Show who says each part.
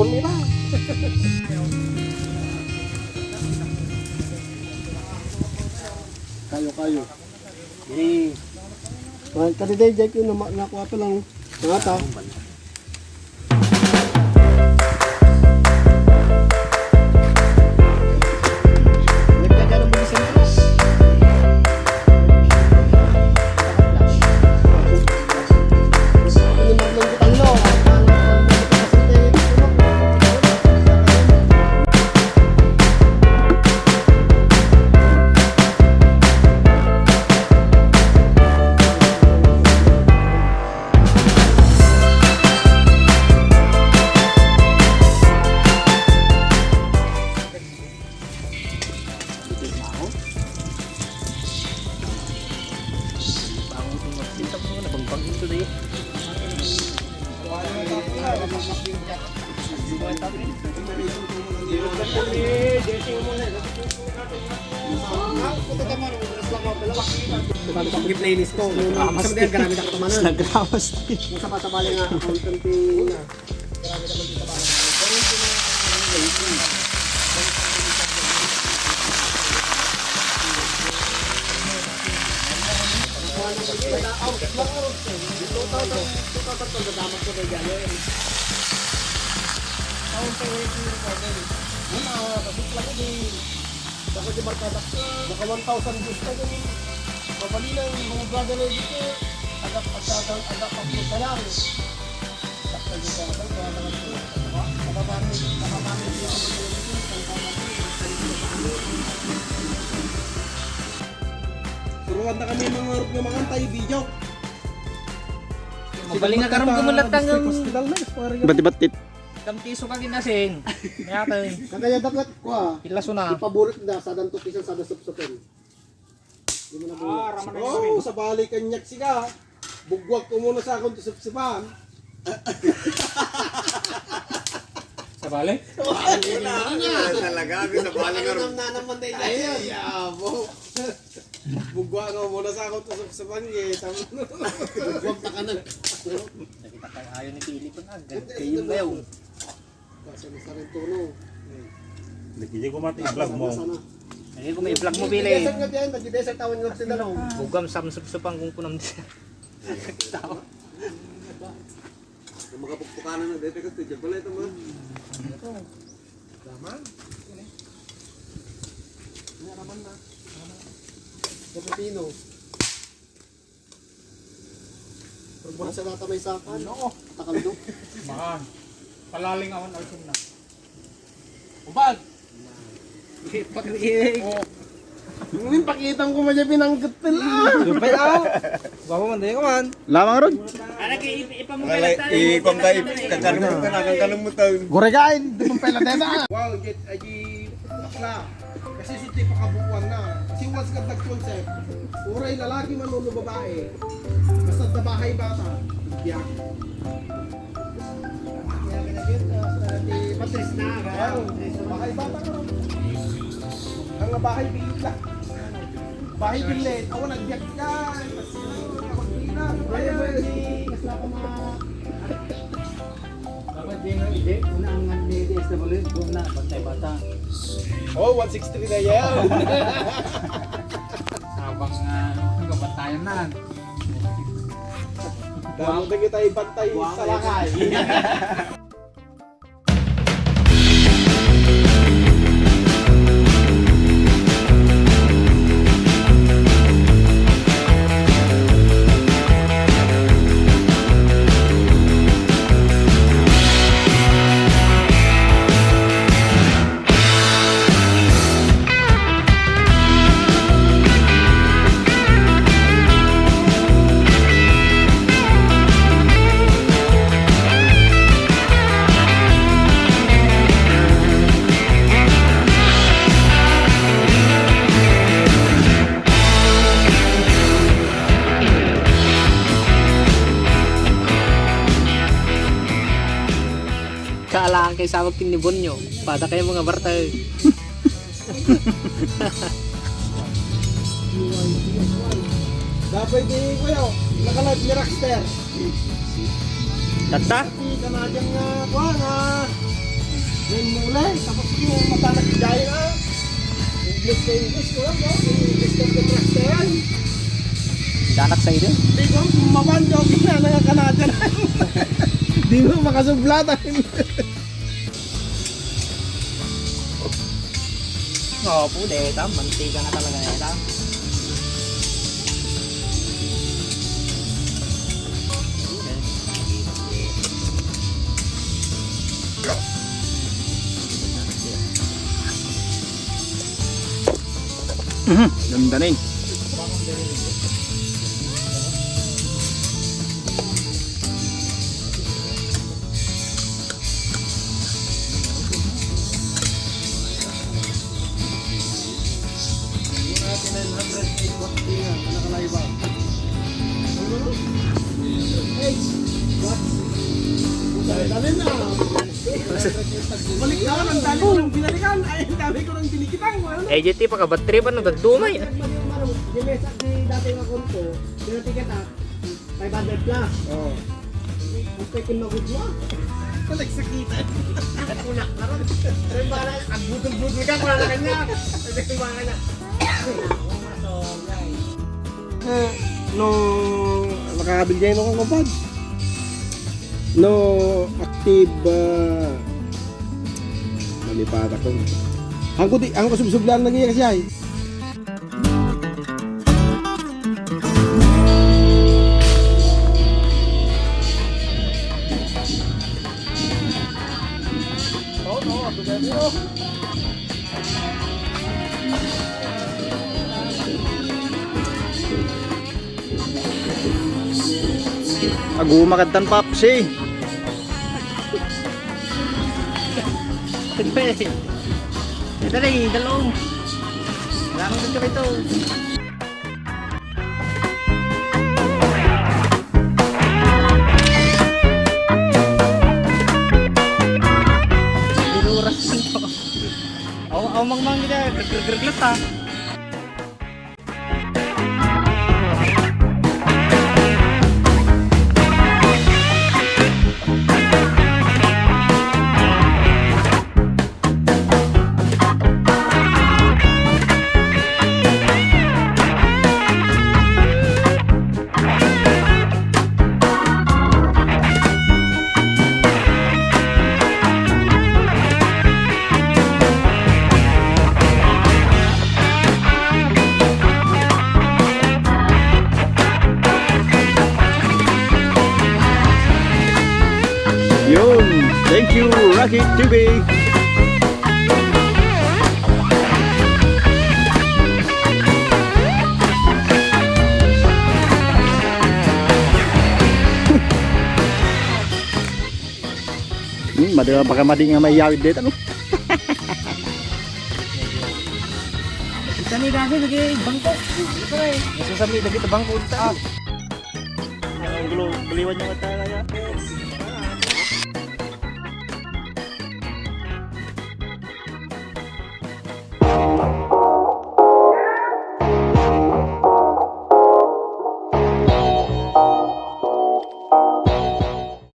Speaker 1: Pagkaon nila. Kayo. Eh. Kadiday, Jack, yun, nakuha pa lang. Nangata. Playlist ko. Mas din gamit ako tumanan.
Speaker 2: Nagramas.
Speaker 1: Kung sabali nga accountanting na. Baka 1,000 gusto ko din. Pabali lang mga brother na dito. Agap pa lang. Sakta dito ako. Suruan na kami mga rupyo mga antay video.
Speaker 3: Mabaling nga karong gumulatang
Speaker 2: Batit-batit.
Speaker 3: kamtiso ka ginasin. Mayatay.
Speaker 1: Kagaya dapat ko
Speaker 3: Pilaso na.
Speaker 1: ipaburit na sa danto pisan sa dasupsupin. Oh, sa bali kanyak siga. Bugwag ko muna sa akong dasupsupan.
Speaker 3: Sa bali?
Speaker 4: Talaga, sa bali ka rin.
Speaker 1: Ay, yabo. Bugwag ko muna sa akong dasupsupan. Bugwag na ka na.
Speaker 3: Nakita kayo ayaw ni Pili ko na. Kayo ba yun?
Speaker 1: Kasi nasa rin tuno.
Speaker 4: Hindi ko mati i-vlog mo.
Speaker 3: Ay, kung may vlog mo, Pili.
Speaker 1: Nagdesert nga diyan, nagdesert tawon nga sila no.
Speaker 3: Bugam samsupsupang kung kunam siya.
Speaker 4: Mga pagpukanan na dito kasi dyan pala ito mo.
Speaker 1: Laman. Raman na. Kapitino. Pagbuhat sa data may sakan. Oo. Takaldo.
Speaker 3: Baka palaling awan alsin na.
Speaker 1: Ubag! Yung pakitang ko man siya pinanggat nila.
Speaker 3: Lupay ako. Bawa man din ko man.
Speaker 2: Lamang ron.
Speaker 4: Ikom tayo, kakalimutan na, kakalimutan.
Speaker 1: Goregain! Di pong pela deta. Wow, jet aji bakla. Kasi suti pa kabukuan na. Kasi once ka nag-concept, uray lalaki man o babae. Basta na bahay bata. Biyak. Patris na. Bahay bata ka ron. Ang bahay pilit lang. Bahay pilit. Ako nagbiyak ka. Kaya mo yun. Kasla pa mga...
Speaker 3: Dapat din ang ide. Una ang DSW. Doon na. Bantay bata.
Speaker 1: Oh, 163 na yan.
Speaker 3: Habang nagkabantayan na.
Speaker 1: Damo na kita ibantay sa lakay.
Speaker 3: Kaalaan kay sawag tinibon nyo. Pada kayo mga bartay.
Speaker 1: Dapat di ko yun. Nakalag ni Rockster.
Speaker 2: Tata.
Speaker 1: Si Kanadyang kuha nga. Ngayon mula, tapos yung mata nagigaya na. English to English ko lang, no? English to contractoran.
Speaker 3: Danak sa iyo.
Speaker 1: Di ko, mabanjo, na Canada na. Di mo makasublatan.
Speaker 3: Oo po, deta. Mantika nga talaga neta.
Speaker 2: Ganda na eh.
Speaker 1: Dali na. Balik na, ang dami ko nang binalikan. Ay, ang dami ko nang dinikitang. Ano?
Speaker 3: EJT pa ka battery pa nung dagdumay.
Speaker 1: Yung message di dati ng account ko, tinatiket up, 500 plus. Oo. Ang pekin na good mo. Nagsakitan. Kunak na rin. Pero ba na, ang budol-budol ka, wala na kanya. Pwede ko ba na. Nung nakakabil dyan ako kapag. No active malipata ko. Ang ko subsublan lagi kasi ay.
Speaker 2: Agumakad Papsi.
Speaker 3: Ito na yung dalawang. Maraming dito ito. Dinuras ito. Aw mang kita, gergerglet ha.
Speaker 2: Yun. Thank you, Rocket TV. Madala pa ka mading nga may yawid dito, ano?
Speaker 3: Kita ni gagi lagi bangko. Ito eh. Masasabi lagi ito bangko.
Speaker 2: Ang gulo, baliwan yung mata kaya.